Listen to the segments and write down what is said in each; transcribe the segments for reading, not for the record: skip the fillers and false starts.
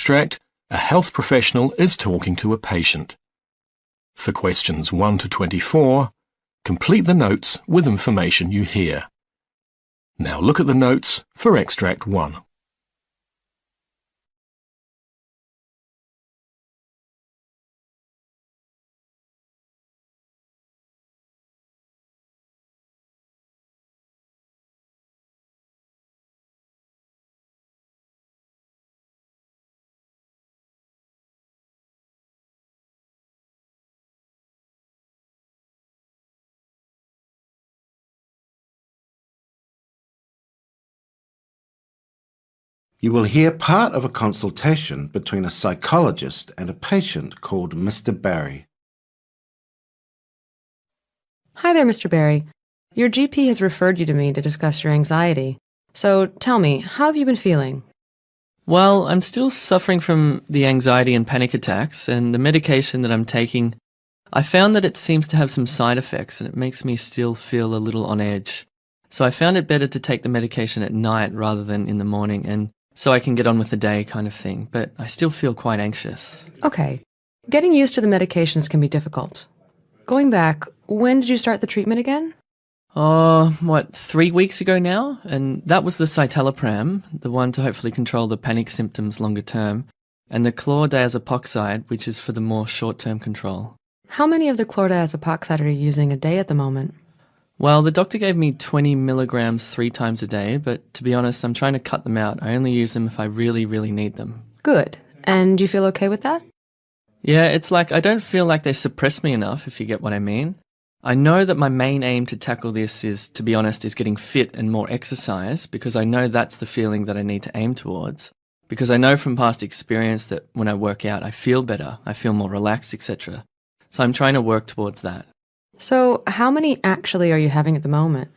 extract, a health professional is talking to a patient. For questions 1 to 24, complete the notes with information you hear. Now look at the notes for extract 1. You will hear part of a consultation between a psychologist and a patient called Mr. Barry. Hi there, Mr. Barry. Your GP has referred you to me to discuss your anxiety. So tell me, how have you been feeling? Well, I'm still suffering from the anxiety and panic attacks, and the medication that I'm taking, I found that it seems to have some side effects and it makes me still feel a little on edge. So I found it better to take the medication at night rather than in the morning, and so I can get on with the day kind of thing, but I still feel quite anxious. Okay. Getting used to the medications can be difficult. Going back, when did you start the treatment again? 3 weeks ago now? And that was the citalopram, the one to hopefully control the panic symptoms longer term, and the chlordiazepoxide, which is for the more short-term control. How many of the chlordiazepoxide are you using a day at the moment? Well, the doctor gave me 20 milligrams 3 times a day, but to be honest, I'm trying to cut them out. I only use them if I really, really need them. Good. And do you feel okay with that? Yeah, it's like I don't feel like they suppress me enough, if you get what I mean. I know that my main aim to tackle this is, to be honest, is getting fit and more exercise, because I know that's the feeling that I need to aim towards. Because I know from past experience that when I work out, I feel better, I feel more relaxed, etc. So I'm trying to work towards that. So how many actually are you having at the moment?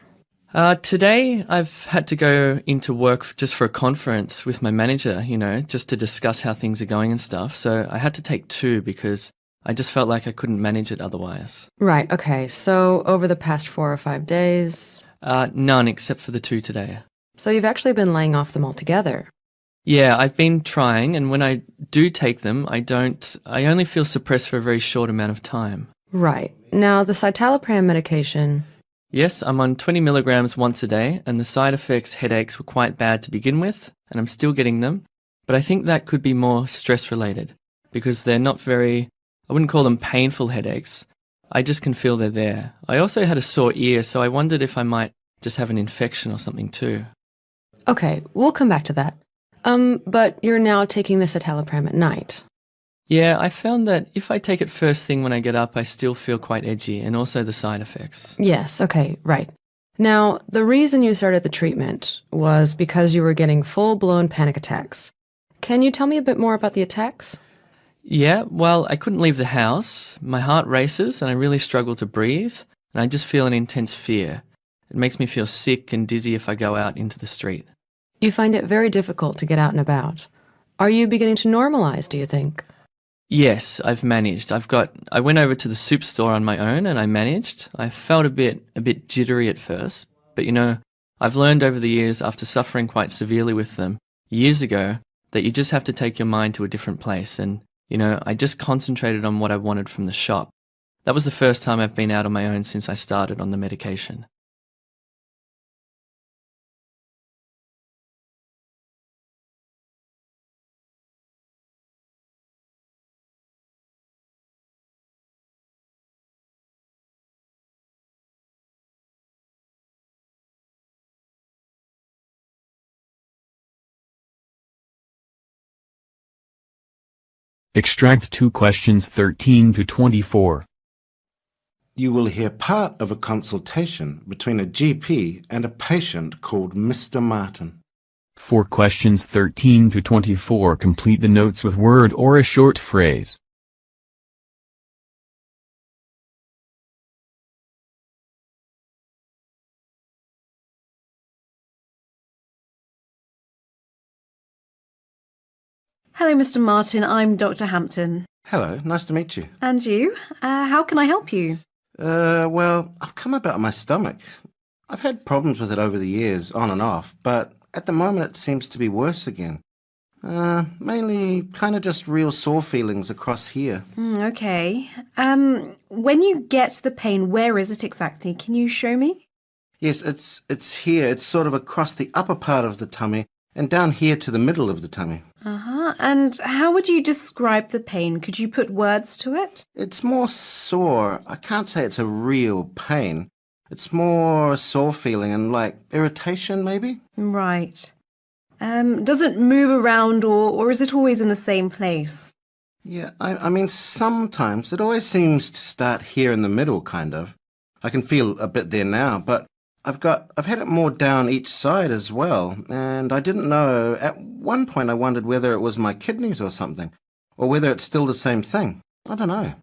Today I've had to go into work just for a conference with my manager, just to discuss how things are going and stuff. So I had to take 2 because I just felt like I couldn't manage it otherwise. Right, okay. So over the past 4 or 5 days? None except for the 2 today. So you've actually been laying off them altogether? Yeah, I've been trying, and when I do take them, I only feel suppressed for a very short amount of time. Right. Now, the citalopram medication... Yes, I'm on 20 milligrams once a day, and the side effects, headaches, were quite bad to begin with, and I'm still getting them, but I think that could be more stress-related, because they're not I wouldn't call them painful headaches. I just can feel they're there. I also had a sore ear, so I wondered if I might just have an infection or something too. Okay, we'll come back to that. But you're now taking the citalopram at night. Yeah, I found that if I take it first thing when I get up, I still feel quite edgy, and also the side effects. Yes, okay, right. Now, the reason you started the treatment was because you were getting full-blown panic attacks. Can you tell me a bit more about the attacks? Yeah, well, I couldn't leave the house. My heart races, and I really struggle to breathe, and I just feel an intense fear. It makes me feel sick and dizzy if I go out into the street. You find it very difficult to get out and about. Are you beginning to normalize, do you think? Yes, I've managed. I went over to the soup store on my own and I managed. I felt a bit jittery at first, but I've learned over the years after suffering quite severely with them years ago that you just have to take your mind to a different place, and I just concentrated on what I wanted from the shop. That was the first time I've been out on my own since I started on the medication. Extract 2 questions 13 to 24. You will hear part of a consultation between a GP and a patient called Mr. Martin. For questions 13 to 24, complete the notes with word or a short phrase. Hello, Mr. Martin. I'm Dr. Hampton. Hello, nice to meet you. And you? How can I help you? Well, I've come about my stomach. I've had problems with it over the years, on and off, but at the moment it seems to be worse again. Mainly kind of just real sore feelings across here. Okay. When you get the pain, where is it exactly? Can you show me? Yes, it's here. It's sort of across the upper part of the tummy and down here to the middle of the tummy. Uh-huh. And how would you describe the pain? Could you put words to it? It's more sore. I can't say it's a real pain. It's more a sore feeling and like irritation, maybe? Right. Does it move around or is it always in the same place? Yeah, I mean, sometimes it always seems to start here in the middle, kind of. I can feel a bit there now, but I've had it more down each side as well, and I didn't know. At one point, I wondered whether it was my kidneys or something, or whether it's still the same thing. I don't know.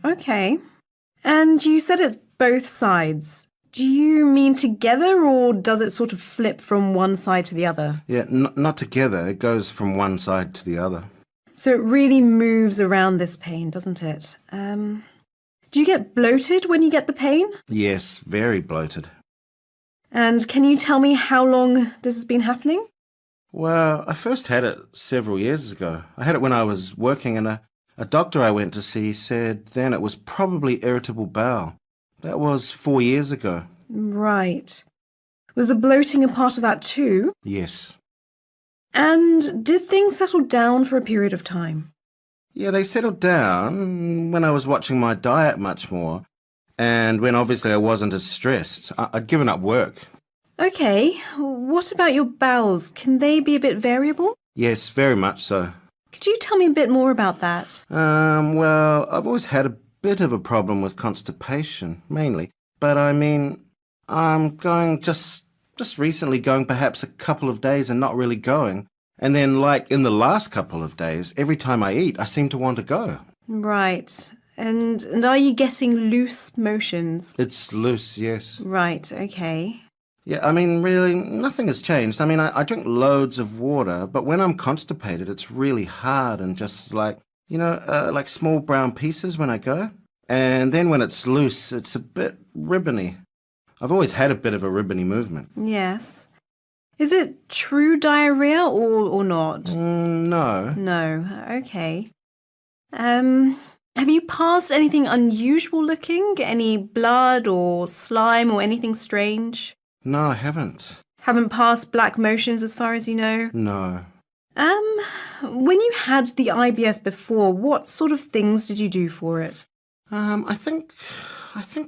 Okay. And you said it's both sides. Do you mean together or does it sort of flip from one side to the other? Yeah, not together. It goes from one side to the other. So it really moves around this pain, doesn't it? Do you get bloated when you get the pain? Yes, very bloated. And can you tell me how long this has been happening? Well, I first had it several years ago. I had it when I was working, and a doctor I went to see said then it was probably irritable bowel. That was 4 years ago. Right. Was the bloating a part of that too? Yes. And did things settle down for a period of time? Yeah, they settled down when I was watching my diet much more, and when obviously I wasn't as stressed. I'd given up work. Okay, what about your bowels? Can they be a bit variable? Yes, very much so. Could you tell me a bit more about that? Well, I've always had a bit of a problem with constipation, mainly. But I mean, I'm going just recently going perhaps a couple of days and not really going. And then, like in the last couple of days, every time I eat, I seem to want to go. Right. And are you getting loose motions? It's loose, yes. Right, okay. Yeah, I mean, really, nothing has changed. I mean, I drink loads of water, but when I'm constipated, it's really hard and just like, like small brown pieces when I go. And then when it's loose, it's a bit ribbony. I've always had a bit of a ribbony movement. Yes. Is it true diarrhea or not? No. No, okay. Have you passed anything unusual looking? Any blood or slime or anything strange? No, I haven't. Haven't passed black motions as far as you know? No. When you had the IBS before, what sort of things did you do for it? I think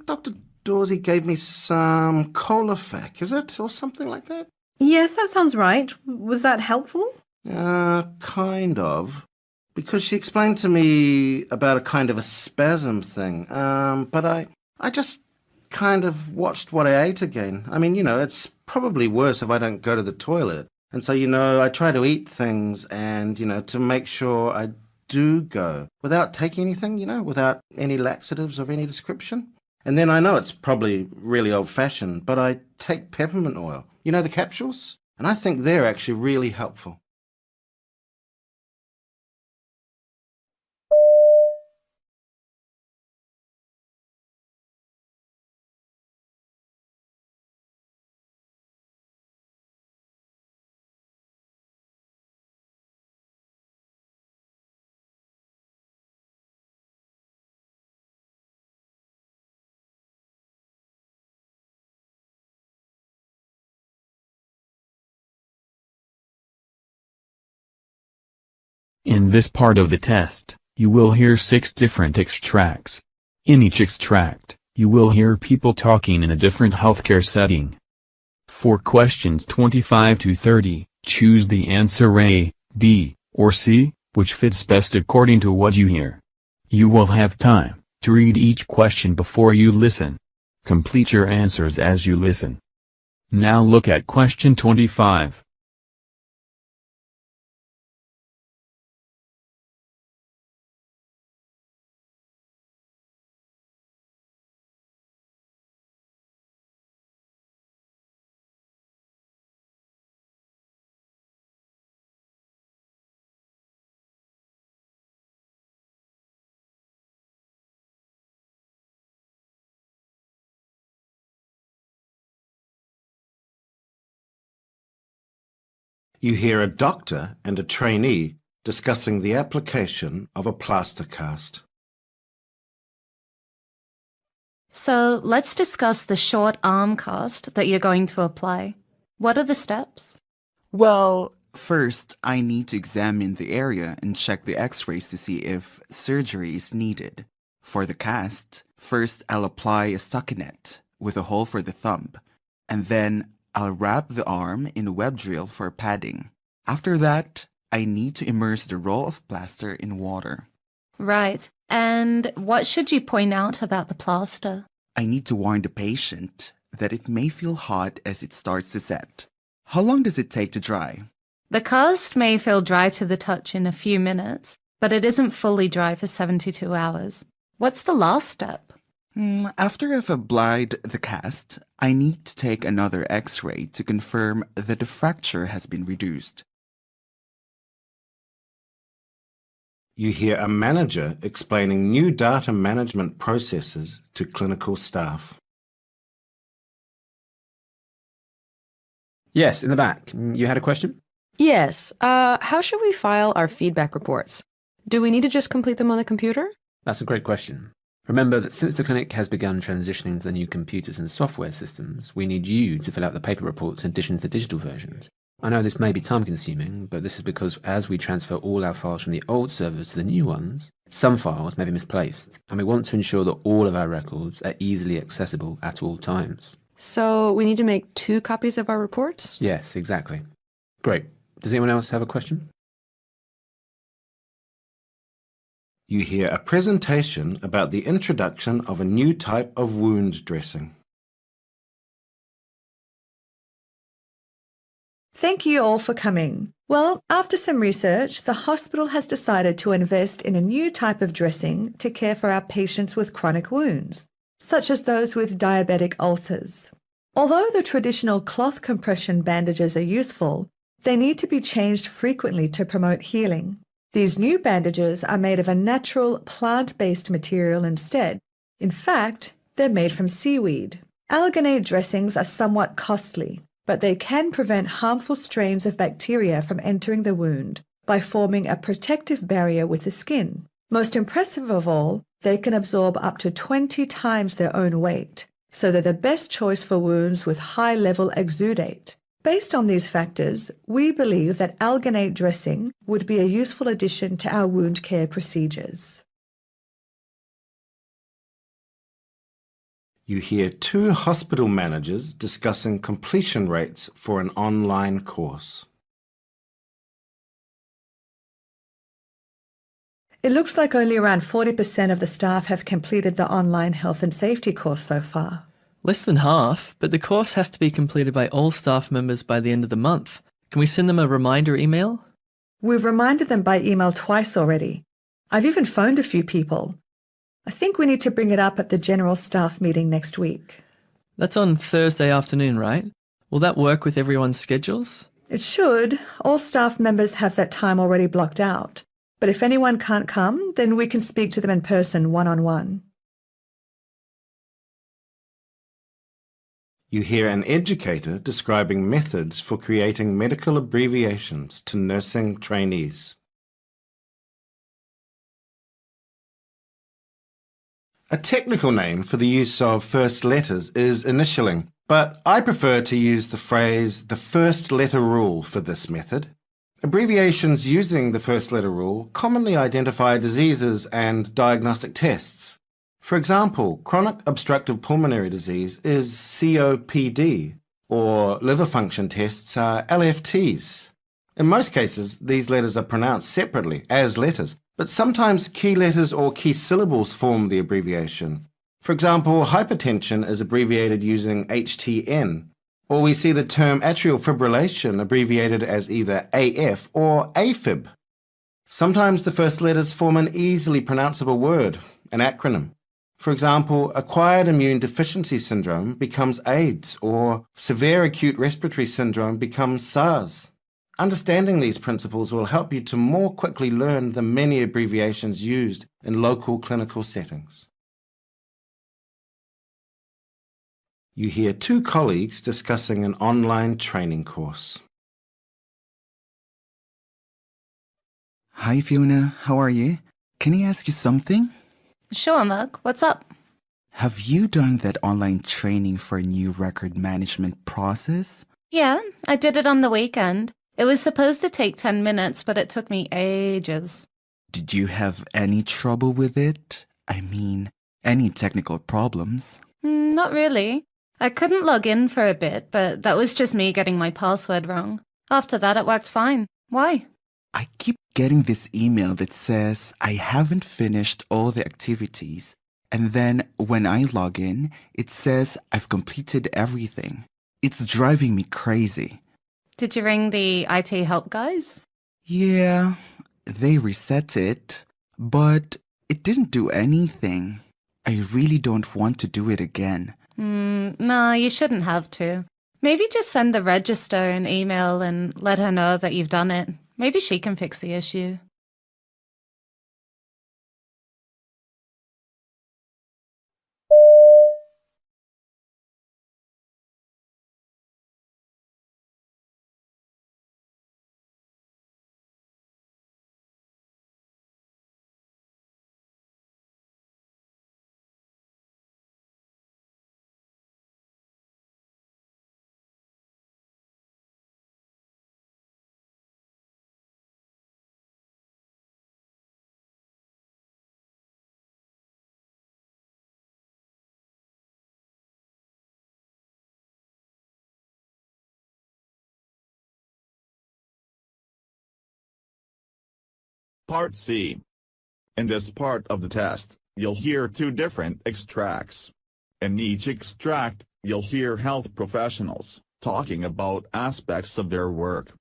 Dr. Dorsey gave me some Colofac, is it? Or something like that? Yes, that sounds right. Was that helpful? Kind of. Because she explained to me about a kind of a spasm thing. But I just kind of watched what I ate again. I mean, it's probably worse if I don't go to the toilet. And so, I try to eat things and, to make sure I do go without taking anything, without any laxatives of any description. And then I know it's probably really old-fashioned, but I take peppermint oil. The capsules? And I think they're actually really helpful. In this part of the test, you will hear 6 different extracts. In each extract, you will hear people talking in a different healthcare setting. For questions 25 to 30, choose the answer A, B, or C, which fits best according to what you hear. You will have time to read each question before you listen. Complete your answers as you listen. Now look at question 25. You hear a doctor and a trainee discussing the application of a plaster cast. So let's discuss the short arm cast that you're going to apply. What are the steps? Well, first, I need to examine the area and check the x-rays to see if surgery is needed. For the cast, first I'll apply a stockinette with a hole for the thumb, and then I'll wrap the arm in a web drill for padding. After that, I need to immerse the roll of plaster in water. Right. And what should you point out about the plaster? I need to warn the patient that it may feel hot as it starts to set. How long does it take to dry? The cast may feel dry to the touch in a few minutes, but it isn't fully dry for 72 hours. What's the last step? After I've applied the cast, I need to take another x-ray to confirm that the fracture has been reduced. You hear a manager explaining new data management processes to clinical staff. Yes, in the back. You had a question? Yes. How should we file our feedback reports? Do we need to just complete them on the computer? That's a great question. Remember that since the clinic has begun transitioning to the new computers and software systems, we need you to fill out the paper reports in addition to the digital versions. I know this may be time-consuming, but this is because as we transfer all our files from the old servers to the new ones, some files may be misplaced, and we want to ensure that all of our records are easily accessible at all times. So we need to make 2 copies of our reports? Yes, exactly. Great. Does anyone else have a question? You hear a presentation about the introduction of a new type of wound dressing. Thank you all for coming. Well, after some research, the hospital has decided to invest in a new type of dressing to care for our patients with chronic wounds, such as those with diabetic ulcers. Although the traditional cloth compression bandages are useful, they need to be changed frequently to promote healing. These new bandages are made of a natural plant-based material instead. In fact, they're made from seaweed. Alginate dressings are somewhat costly, but they can prevent harmful strains of bacteria from entering the wound by forming a protective barrier with the skin. Most impressive of all, they can absorb up to 20 times their own weight, so they're the best choice for wounds with high-level exudate. Based on these factors, we believe that alginate dressing would be a useful addition to our wound care procedures. You hear 2 hospital managers discussing completion rates for an online course. It looks like only around 40% of the staff have completed the online health and safety course so far. Less than half, but the course has to be completed by all staff members by the end of the month. Can we send them a reminder email? We've reminded them by email twice already. I've even phoned a few people. I think we need to bring it up at the general staff meeting next week. That's on Thursday afternoon, right? Will that work with everyone's schedules? It should. All staff members have that time already blocked out. But if anyone can't come, then we can speak to them in person one-on-one. You hear an educator describing methods for creating medical abbreviations to nursing trainees. A technical name for the use of first letters is initialing, but I prefer to use the phrase the first letter rule for this method. Abbreviations using the first letter rule commonly identify diseases and diagnostic tests. For example, chronic obstructive pulmonary disease is COPD, or liver function tests are LFTs. In most cases, these letters are pronounced separately as letters, but sometimes key letters or key syllables form the abbreviation. For example, hypertension is abbreviated using HTN, or we see the term atrial fibrillation abbreviated as either AF or AFib. Sometimes the first letters form an easily pronounceable word, an acronym. For example, acquired immune deficiency syndrome becomes AIDS, or severe acute respiratory syndrome becomes SARS. Understanding these principles will help you to more quickly learn the many abbreviations used in local clinical settings. You hear 2 colleagues discussing an online training course. Hi, Fiona. How are you? Can I ask you something? Sure, Mug. What's up? Have you done that online training for a new record management process? Yeah, I did it on the weekend. It was supposed to take 10 minutes, but it took me ages. Did you have any trouble with it? I mean, any technical problems? Not really. I couldn't log in for a bit, but that was just me getting my password wrong. After that, it worked fine. Why? I keep getting this email that says I haven't finished all the activities. And then when I log in, it says I've completed everything. It's driving me crazy. Did you ring the IT help guys? Yeah, they reset it, but it didn't do anything. I really don't want to do it again. No, you shouldn't have to. Maybe just send the register an email and let her know that you've done it. Maybe she can fix the issue. Part C. In this part of the test, you'll hear two different extracts. In each extract, you'll hear health professionals talking about aspects of their work.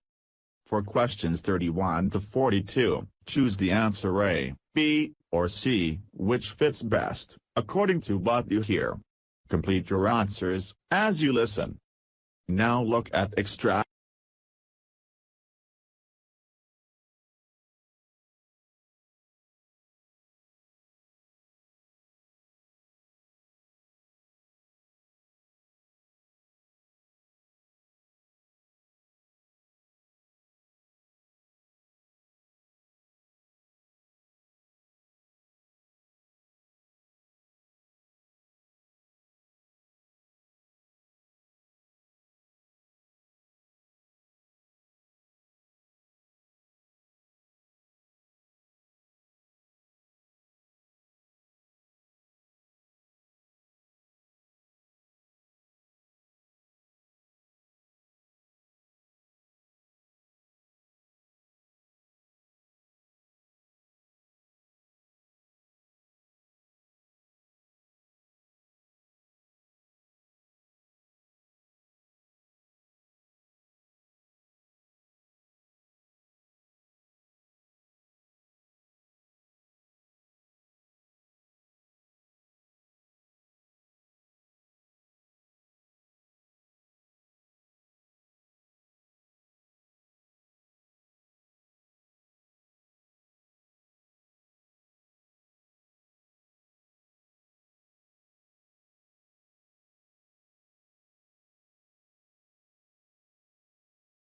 For questions 31 to 42, choose the answer A, B, or C, which fits best, according to what you hear. Complete your answers as you listen. Now look at extract.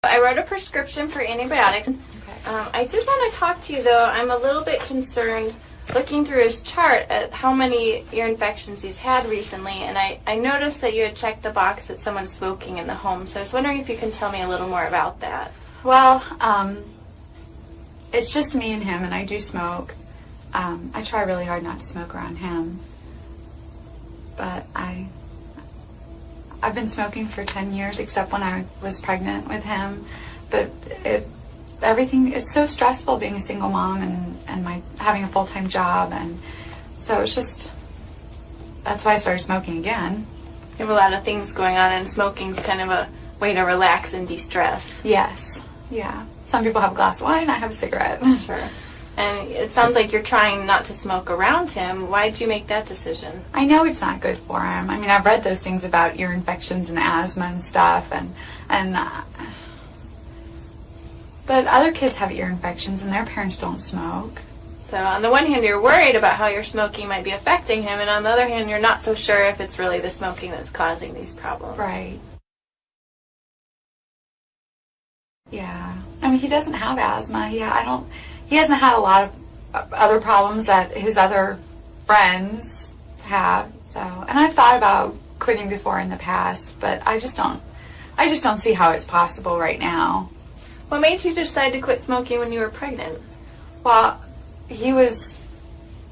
I wrote a prescription for antibiotics. I did want to talk to you, though. I'm a little bit concerned looking through his chart at how many ear infections he's had recently, and I noticed that you had checked the box that someone's smoking in the home, so I was wondering if you can tell me a little more about that. Well, it's just me and him, and I do smoke. I try really hard not to smoke around him, but I've been smoking for 10 years, except when I was pregnant with him. But it's so stressful being a single mom and having a full-time job, and so it's just, that's why I started smoking again. You have a lot of things going on, and smoking's kind of a way to relax and de-stress. Yes, yeah. Some people have a glass of wine, I have a cigarette. Sure. And it sounds like you're trying not to smoke around him. Why did you make that decision? I know it's not good for him. I mean, I've read those things about ear infections and asthma and stuff, but other kids have ear infections and their parents don't smoke. So on the one hand, you're worried about how your smoking might be affecting him, and on the other hand, you're not so sure if it's really the smoking that's causing these problems. Right. Yeah. I mean, he doesn't have asthma. Yeah, he hasn't had a lot of other problems that his other friends have. So, and I've thought about quitting before in the past, but I just don't see how it's possible right now. What made you decide to quit smoking when you were pregnant? Well, he was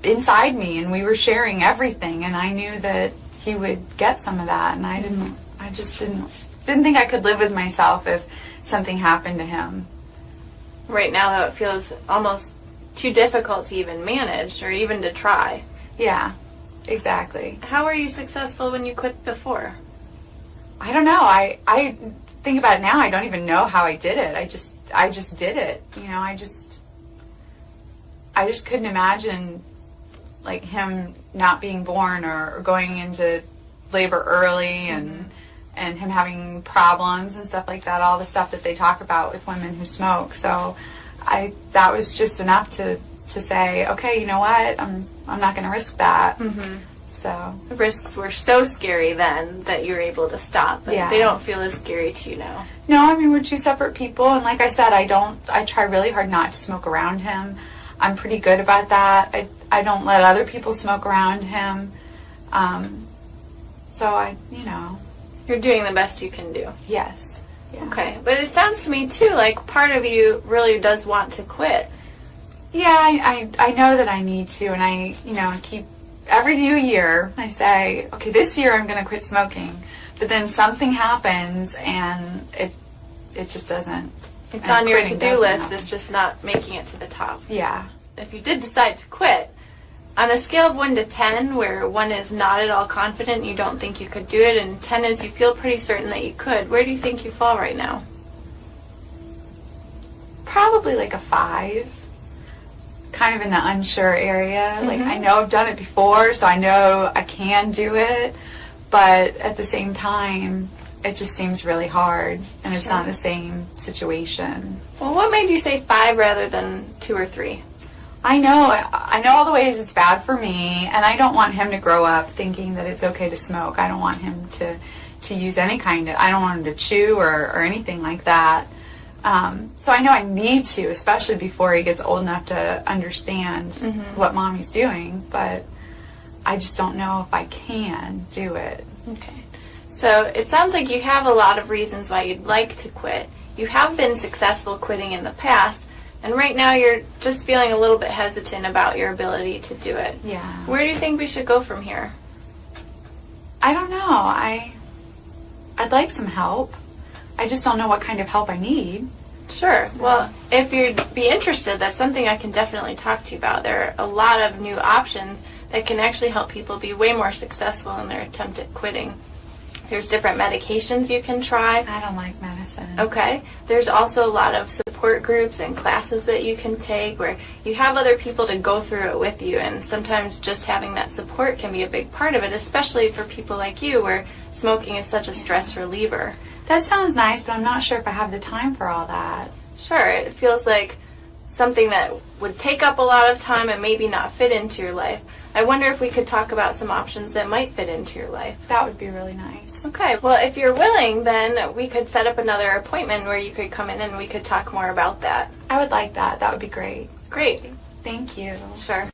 inside me and we were sharing everything, and I knew that he would get some of that, and I just didn't think I could live with myself if something happened to him. Right now, though, it feels almost too difficult to even manage or even to try. Yeah, exactly. How were you successful when you quit before? I don't know. I think about it now, I don't even know how I did it. I just did it. You know, I just couldn't imagine like him not being born or going into labor early and him having problems and stuff like that, all the stuff that they talk about with women who smoke. So that was just enough to say, okay, you know what, I'm not going to risk that. So the risks were so scary then that you were able to stop. But Yeah. They don't feel as scary to you now. No, I mean, we're two separate people, and like I said, I try really hard not to smoke around him. I'm pretty good about that. I don't let other people smoke around him. So You're doing the best you can do. Yes. Yeah. Okay, but it sounds to me too like part of you really does want to quit. Yeah, I know that I need to, and I keep every new year I say, okay, this year I'm going to quit smoking, but then something happens and it just doesn't. It's on your quitting to-do doesn't list, happen. it's just not making it to the top. Yeah. If you did decide to quit, on a scale of 1 to 10, where 1 is not at all confident, you don't think you could do it, and 10 is you feel pretty certain that you could, where do you think you fall right now? Probably like a 5. Kind of in the unsure area. Like, I know I've done it before, so I know I can do it, but at the same time, it just seems really hard, and it's not the same situation. Well, what made you say 5 rather than 2 or 3? I know all the ways it's bad for me, and I don't want him to grow up thinking that it's okay to smoke. I don't want him to use any kind of, I don't want him to chew or anything like that. So I know I need to, especially before he gets old enough to understand what mommy's doing, but I just don't know if I can do it. Okay. So it sounds like you have a lot of reasons why you'd like to quit. You have been successful quitting in the past, and right now you're just feeling a little bit hesitant about your ability to do it. Yeah. Where do you think we should go from here? I don't know. I'd like some help. I just don't know what kind of help I need. Sure. Well, if you'd be interested, that's something I can definitely talk to you about. There are a lot of new options that can actually help people be way more successful in their attempt at quitting. There's different medications you can try. I don't like medicine. Okay. There's also a lot of support groups and classes that you can take where you have other people to go through it with you, and sometimes just having that support can be a big part of it, especially for people like you where smoking is such a stress reliever. That sounds nice, but I'm not sure if I have the time for all that. Sure, it feels like something that would take up a lot of time and maybe not fit into your life. I wonder if we could talk about some options that might fit into your life. That would be really nice. Okay, well, if you're willing, then we could set up another appointment where you could come in and we could talk more about that. I would like that. That would be great. Great. Thank you. Sure.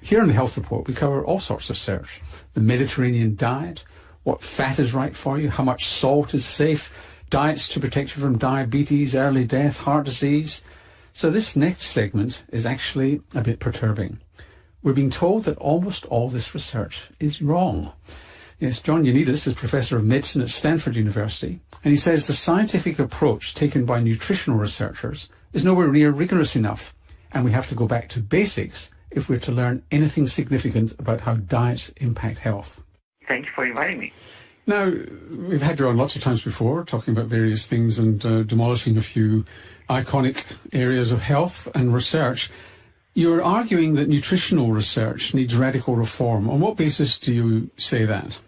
Here in the health report, we cover all sorts of research. The Mediterranean diet, what fat is right for you, how much salt is safe, diets to protect you from diabetes, early death, heart disease. So this next segment is actually a bit perturbing. We're being told that almost all this research is wrong. Yes, John Ioannidis is Professor of Medicine at Stanford University, and he says the scientific approach taken by nutritional researchers is nowhere near rigorous enough, and we have to go back to basics if we're to learn anything significant about how diets impact health. Thank you for inviting me. Now, we've had you on lots of times before, talking about various things and demolishing a few iconic areas of health and research. You're arguing that nutritional research needs radical reform. On what basis do you say that?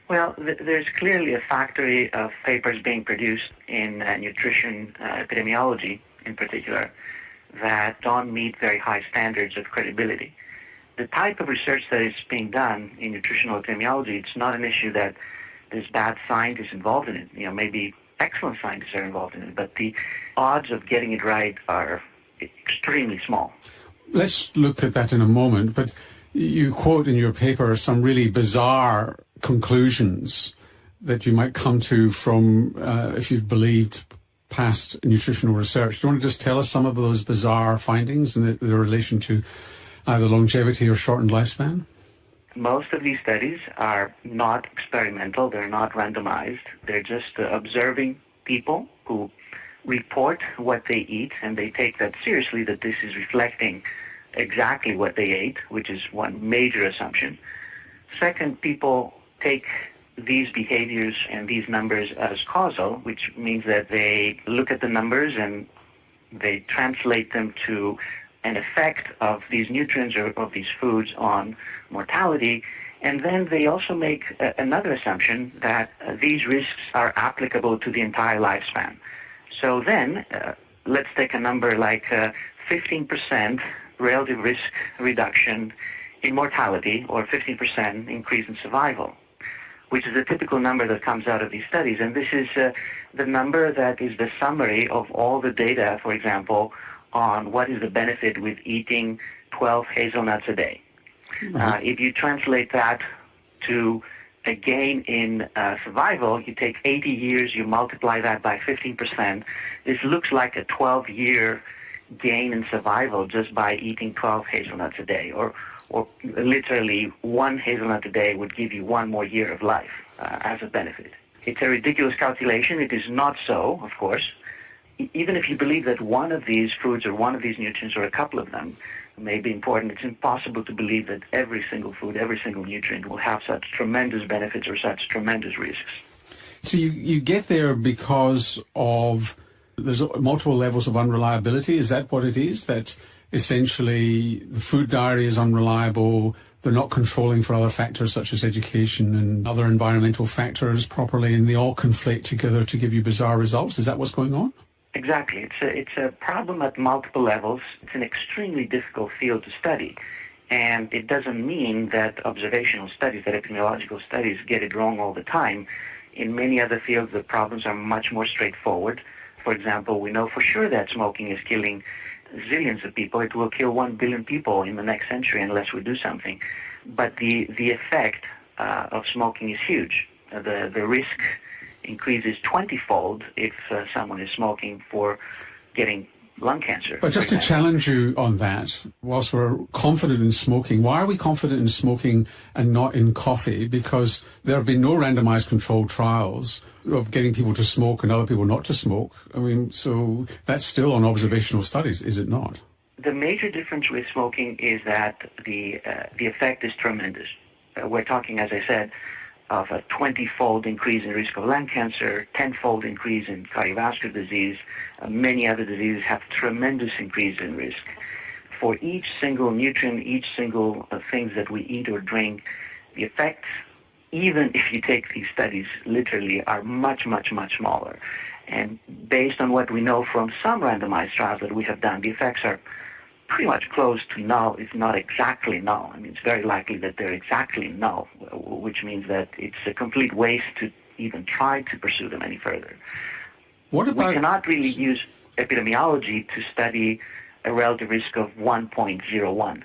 Well, there's clearly a factory of papers being produced in nutrition epidemiology in particular that don't meet very high standards of credibility. The type of research that is being done in nutritional epidemiology, it's not an issue that there's bad scientists involved in it. You know, maybe excellent scientists are involved in it, but the odds of getting it right are extremely small. Let's look at that in a moment, but you quote in your paper some really bizarre conclusions that you might come to from if you'd believed past nutritional research. Do you want to just tell us some of those bizarre findings in the relation to either longevity or shortened lifespan? Most of these studies are not experimental. They're not randomized. They're just observing people who report what they eat, and they take that seriously, that this is reflecting exactly what they ate, which is one major assumption. Second, people take these behaviors and these numbers as causal, which means that they look at the numbers and they translate them to an effect of these nutrients or of these foods on mortality. And then they also make another assumption that these risks are applicable to the entire lifespan. So then, let's take a number like 15% relative risk reduction in mortality or 15% increase in survival, which is the typical number that comes out of these studies. And this is the number that is the summary of all the data, for example, on what is the benefit with eating 12 hazelnuts a day. If you translate that to a gain in survival, you take 80 years, you multiply that by 15%. This looks like a 12-year gain in survival just by eating 12 hazelnuts a day, or literally one hazelnut a day would give you one more year of life as a benefit. It's a ridiculous calculation. It is not so, of course. Even if you believe that one of these foods or one of these nutrients or a couple of them may be important, it's impossible to believe that every single food, every single nutrient will have such tremendous benefits or such tremendous risks. So you get there because of there's multiple levels of unreliability. Is that what it is? That essentially the food diary is unreliable, they're not controlling for other factors such as education and other environmental factors properly, and they all conflate together to give you bizarre results? Is that what's going on? Exactly. It's a problem at multiple levels. It's an extremely difficult field to study. And it doesn't mean that observational studies, that epidemiological studies get it wrong all the time. In many other fields, the problems are much more straightforward. For example, we know for sure that smoking is killing zillions of people. It will kill 1 billion people in the next century unless we do something. But the effect of smoking is huge. The risk increases 20-fold if someone is smoking for getting lung cancer. But just to challenge you on that, whilst we're confident in smoking, why are we confident in smoking and not in coffee? Because there have been no randomized controlled trials of getting people to smoke and other people not to smoke. I mean, so that's still on observational studies, is it not? The major difference with smoking is that the effect is tremendous. We're talking, as I said, of a 20-fold increase in risk of lung cancer, 10-fold increase in cardiovascular disease. Many other diseases have tremendous increase in risk. For each single nutrient, each single things that we eat or drink, the effects, even if you take these studies literally, are much, much, much smaller. And based on what we know from some randomized trials that we have done, the effects are pretty much close to null, if not exactly null. I mean, it's very likely that they're exactly null, which means that it's a complete waste to even try to pursue them any further. What about... We cannot really use epidemiology to study a relative risk of 1.01.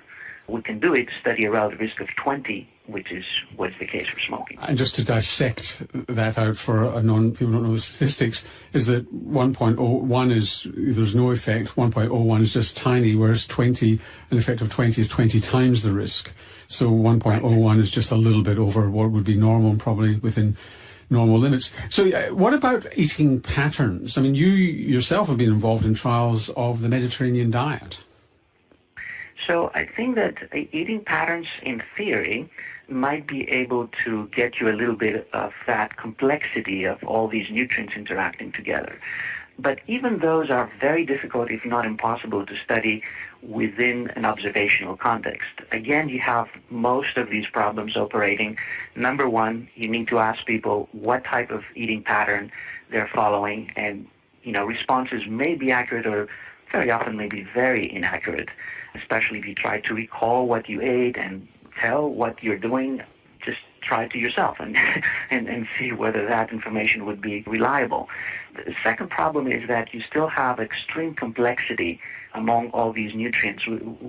we can do it, study a relative risk of 20, which is what's the case for smoking. And just to dissect that out for people who don't know the statistics, is that 1.01 is, there's no effect, 1.01 is just tiny, whereas 20, an effect of 20 is 20 times the risk. So 1.01 is just a little bit over what would be normal and probably within normal limits. So what about eating patterns? I mean, you yourself have been involved in trials of the Mediterranean diet. So I think that eating patterns, in theory, might be able to get you a little bit of that complexity of all these nutrients interacting together. But even those are very difficult, if not impossible, to study within an observational context. Again, you have most of these problems operating. Number one, you need to ask people what type of eating pattern they're following, and responses may be accurate or very often may be very inaccurate, especially if you try to recall what you ate and tell what you're doing. Just try it to yourself and see whether that information would be reliable. The second problem is that you still have extreme complexity among all these nutrients.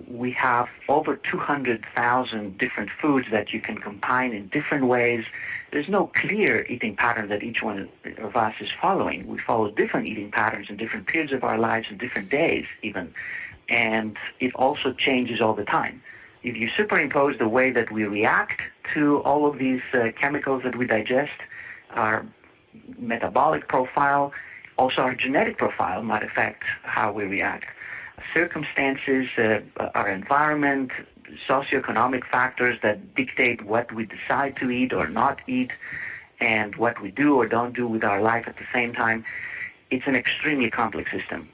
We have over 200,000 different foods that you can combine in different ways. There's no clear eating pattern that each one of us is following. We follow different eating patterns in different periods of our lives and different days even. And it also changes all the time. If you superimpose the way that we react to all of these chemicals that we digest, our metabolic profile, also our genetic profile might affect how we react. Circumstances, our environment, socioeconomic factors that dictate what we decide to eat or not eat, and what we do or don't do with our life at the same time. It's an extremely complex system.